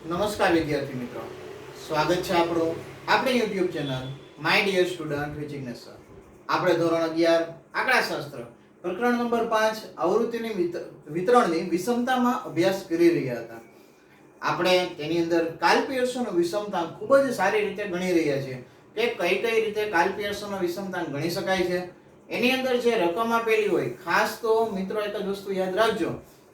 નમસ્કાર વિદ્યાર્થી મિત્રો, સ્વાગત છે આપણું આપણી YouTube channel my dear student Vignesh sir. આપણે ધોરણ 11 આંકડાશાસ્ત્ર પ્રકરણ નંબર 5 આવૃત્તિની વિતરણની વિષમતામાં અભ્યાસ કરી રહ્યા હતા. આપણે તેની અંદર કાર્લ પિયર્સનનો વિષમતાંક ખૂબ જ સારી રીતે ગણી રહ્યા છીએ કે કઈ રીતે કાર્લ પિયર્સનનો વિષમતાંક ગણી શકાય છે. એની અંદર જે રકમ આપેલી હોય, ખાસ તો મિત્રો એક જ વસ્તુ યાદ રાખજો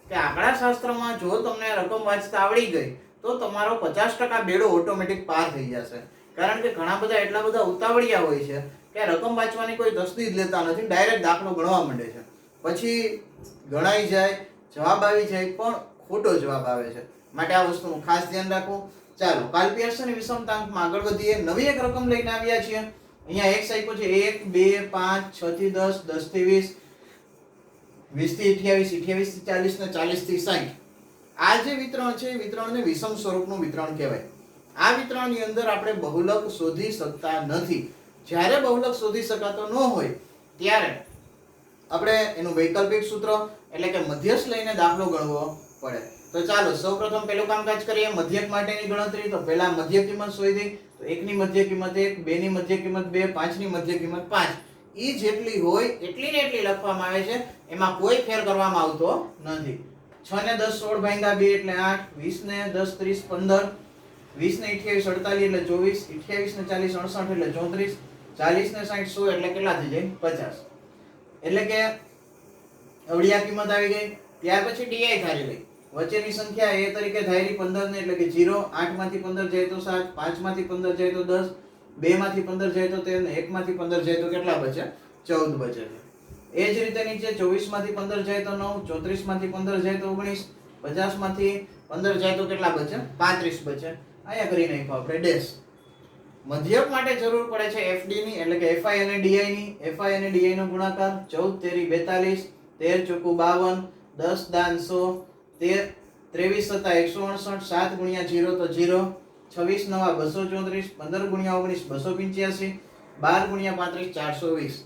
કે આંકડાશાસ્ત્રમાં જો તમને રકમ વાંચતા આવડી ગઈ તો તમારો 50% બેડો ઓટોમેટિક પાર થઈ જશે. કારણ કે ઘણા બધા એટલા બધા ઉતાવળિયા હોય છે કે રકમ વાંચવાની કોઈ તસ્દી જ લેતા નથી, ડાયરેક્ટ દાખલો ગણવા માંડે છે. પછી ગણાઈ જાય, જવાબ આવી જાય, પણ ખોટો જવાબ આવે છે. માટે આ વસ્તુનું ખાસ ધ્યાન રાખો. ચાલો કાર્લ પિયર્સનની વિષમતાંકમાં આગળ વધીએ. નવી એક રકમ લઈને આવ્યા છીએ. અહીંયા x આપ્યો છે 1 2 5 6 થી 10 10 થી 20 20 થી 28 28 થી 40 ને 40 થી 60. આ જે વિતરણ છે, વિતરણને વિષમ સ્વરૂપનું વિતરણ કહેવાય. આ વિતરણની અંદર આપણે બહુલક શોધી શકતા નથી. જ્યારે બહુલક શોધી શકાતો ન હોય ત્યારે આપણે એનું વૈકલ્પિક સૂત્ર એટલે કે મધ્યસ્થ લઈને દાખલો ગણવો પડે. તો ચાલો સૌપ્રથમ પહેલું કામકાજ કરીએ, મધ્યક માટેની ગણતરી. તો પહેલા મધ્ય કિંમત શોધી. તો 1 ની મધ્ય કિંમત 1, 2 ની મધ્ય કિંમત 2, 5 ની મધ્ય કિંમત 5. ઈ જેટલી હોય એટલી ને એટલી લખવામાં આવે છે, એમાં કોઈ ફેર કરવામાં આવતો નથી. 6 ને 10 16 ભાગ્યા 2 એટલે 8, 20 ને 10 30 15, 20 ને 28 48 એટલે 24, 28 ને 40 68 એટલે 34, 40 ને 60 100 એટલે કેટલા થઈ જાય? 50. એટલે કે અવળી આ કિંમત આવી ગઈ. ત્યાર પછી ડીઆઈ ધારી લઈ. વચ્ચેની સંખ્યા એ તરીકે ધારી 15 ને, એટલે કે 0. 8 માંથી 15 જાય તો 7, 5 માંથી 15 જાય તો 10, 2 માંથી 15 જાય તો 13 ને 1 માંથી 15 જાય તો કેટલા બચે? 14 બચે છે. એ જ રીતે નીચે 24 માંથી 15 જાય તો 9, 34 માંથી 15 જાય તો 19, 50 માંથી 15 જાય તો કેટલા બચે? 35 બચે. અહીંયા કરી નાખ્યો આપણે ડેશ. મધ્યક માટે જરૂર પડે છે FD ની, એટલે કે FI અને DI ની. FI અને DI નો ગુણાકાર 14 તેરી 42, 13 ચોકુ 52, 10 દાન 100, 23 સત્તા 168, 7 ગુણ્યા 0 તો 0, 26 નવા 234, 15 ગુણ્યા 19 285, 12 ગુણ્યા 35 420.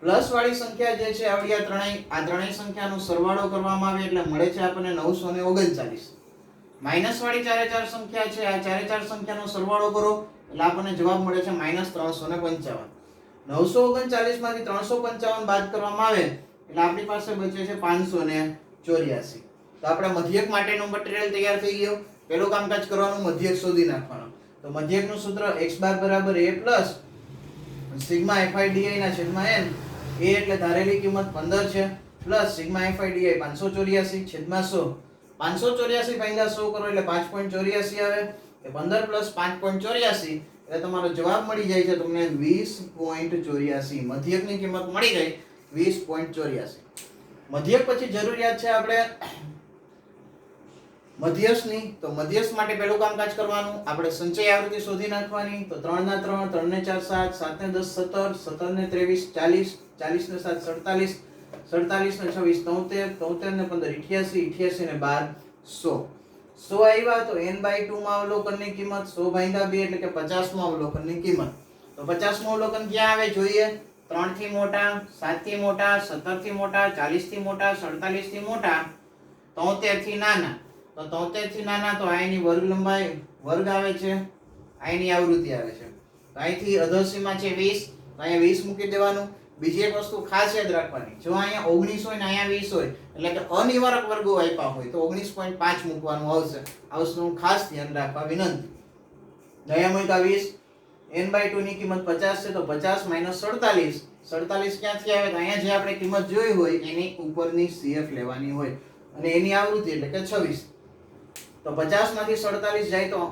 પ્લસ વાળી સંખ્યા જે છે આવડી આ ત્રણેય સંખ્યાનો સરવાળો કરવામાં આવે એટલે મળે છે આપણને 939. માઈનસ વાળી ચારે ચાર સંખ્યા છે, આ ચારે ચાર સંખ્યાનો સરવાળો કરો એટલે આપણને જવાબ મળે છે -355. 939 માંથી 355 બાદ કરવામાં આવે એટલે આપણી પાસે બચે છે 584. તો આપણે મધ્યક માટેનું મટીરીયલ તૈયાર થઈ ગયો. પહેલું કામકાજ કરવાનું, મધ્યક શોધી નાખવાનું. તો મધ્યકનું સૂત્ર x બાર બરાબર a plus sigma fi di ના છેદમાં n. a એટલે ધારેલી કિંમત 15 છે, પ્લસ સિગ્મા fi di 584 છેદમાં 100. 584 ભાગ્યા 100 કરો એટલે 5.84 આવે. કે 15 પ્લસ 5.84 એટલે તમારો જવાબ મળી જાય છે તમને 20.84. મધ્યકની કિંમત મળી ગઈ 20.84. મધ્યક પછી જરૂરિયાત છે આપણે મધ્યસ્થની. તો મધ્યસ્થ માટે પહેલું કામકાજ કરવાનું, આપણે સંચય આવૃત્તિ શોધી નાખવાની. તો 3 ના 3, 3 ને 4 7, 7 ને 10 17, 17 ને 23 40, 40 ને 7 47, 47 ને 26 73, 73 ને 15 88, 88 ને 12 100. 100 આવ્યા તો n/2 માં અવલોકનની કિંમત 100 ભાગ્યા 2 એટલે કે 50 માં અવલોકનની કિંમત. તો 50 માં અવલોકન ક્યાં આવે જોઈએ? 3 થી મોટા, 7 થી મોટા, 17 થી મોટા, 40 થી મોટા, 47 થી મોટા, 73 થી નાના. તો 73 થી નાના તો આની વર્ગ લંબાઈ વર્ગ આવે છે, આની આવૃત્તિ આવે છે. તો અહીંથી અધરસીમા છે 20, તો અહીંયા 20 મૂકી દેવાનું. બીજી એક વસ્તુ ખાસ યાદ રાખવાની, જો અહીંયા 19 હોય ને અહીંયા 20 હોય એટલે કે અનિવારક વર્ગો આપ્યા હોય તો 19.5 મૂકવાનું આવશે. આ વસ્તુનું ખાસ ધ્યાન રાખવા વિનંતી. અહીંયા મૂક્યા 20, n/2 ની કિંમત 50 છે તો 50 - 47. 47 ક્યાંથી આવે? તો અહીંયા જે આપણે કિંમત જોઈ હોય એની ઉપરની CF લેવાની હોય અને એની આવૃત્તિ એટલે કે 26. તો 50 માંથી 47 જાય તો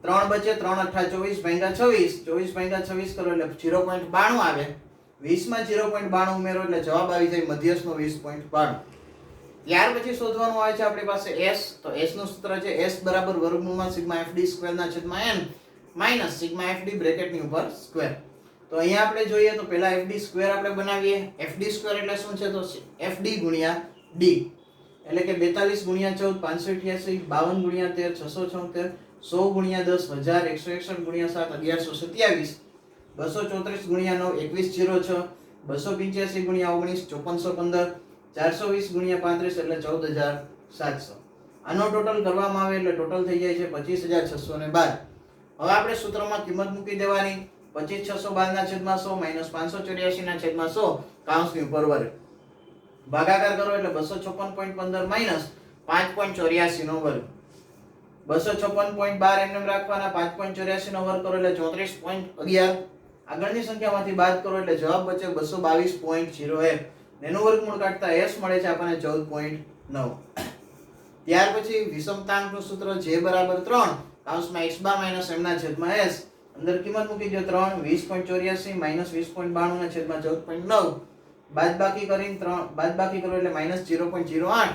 3 બચે. 3 × 8 24 ભાગ્યા 26, 24 ભાગ્યા 26 કરો એટલે 0.92 આવે. 20 માં 0.92 ઉમેરો એટલે જવાબ આવી જાય મધ્યસ્થનો 20.92. ત્યાર પછી શોધવાનું આવે છે આપણી પાસે s. તો s નું સૂત્ર છે s બરાબર વર્ગમૂળમાં સિગ્મા fd² ના છેદમાં n માઈનસ સિગ્મા fd બ્રેકેટની ઉપર સ્ક્વેર. તો અહીંયા આપણે જોઈએ તો પહેલા fd² આપણે બનાવીએ. fd² એટલે શું છે? તો fd ગુણ્યા d એટલે કે 42 ગુણ્યા 14 588, 52 ગુણ્યા 13 676, 100 ગુણ્યા 10 1000, 161 ગુણ્યા 7 1127, 234 ગુણ્યા 9 2106, 285 ગુણ્યા 19 5415, 420 ગુણ્યા 35 એટલે 14700. આનો ટોટલ કરવામાં આવે એટલે ટોટલ થઈ જાય છે 25,612. હવે આપણે સૂત્રમાં કિંમત મૂકી દેવાની 25,612 ના છેદમાં 100 માઈનસ 584 ના છેદમાં 100 કૌંસની ઉપર વર્ગ. ભાગાકાર કરો એટલે 256.15 માઈનસ 5.84 નો વર્ગ. 256.12 એમને રાખવાના, 5.84 નો વર્ગ કરો એટલે 34.11. આગળની સંખ્યામાંથી બાદ કરો એટલે જવાબ બચે 222.01. એનું વર્ગમૂળ કાઢતા s મળે છે આપણને 14.9. ત્યાર પછી વિષમતાંકનું સૂત્ર j બરાબર 3 કૌંસમાં x બાર માઈનસ m ના છેદમાં s. અંદર કિંમત મૂકી દો 3 20.84 માઈનસ 20.92 ના છેદમાં 14.9. બાદબાકી કરીને 3 બાદબાકી કરો એટલે માઈનસ 0.08.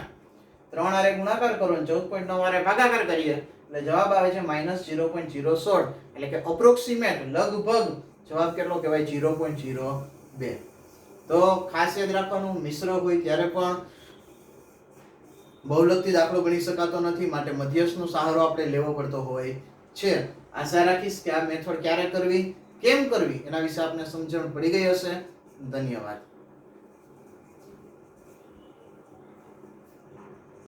3 હારે ગુણાકાર કરો અને 14.9 હારે ભાગાકાર કરીએ એટલે જવાબ આવે છે માઈનસ 0.016. એટલે કે અપ્રોક્સિમેટ લગભગ જવાબ કેટલો કહેવાય 0.02. તો ખાસ યાદ રાખવાનું, મિશ્ર હોય ત્યારે પણ બહુલકથી દાખલો ગણી શકાતો નથી, માટે મધ્યસ્થનો સહારો આપણે લેવો પડતો હોય છે. આશા રાખીશ કે આ મેથડ ક્યારે કરવી, કેમ કરવી એના વિશે આપને સમજણ પડી ગઈ હશે. ધન્યવાદ.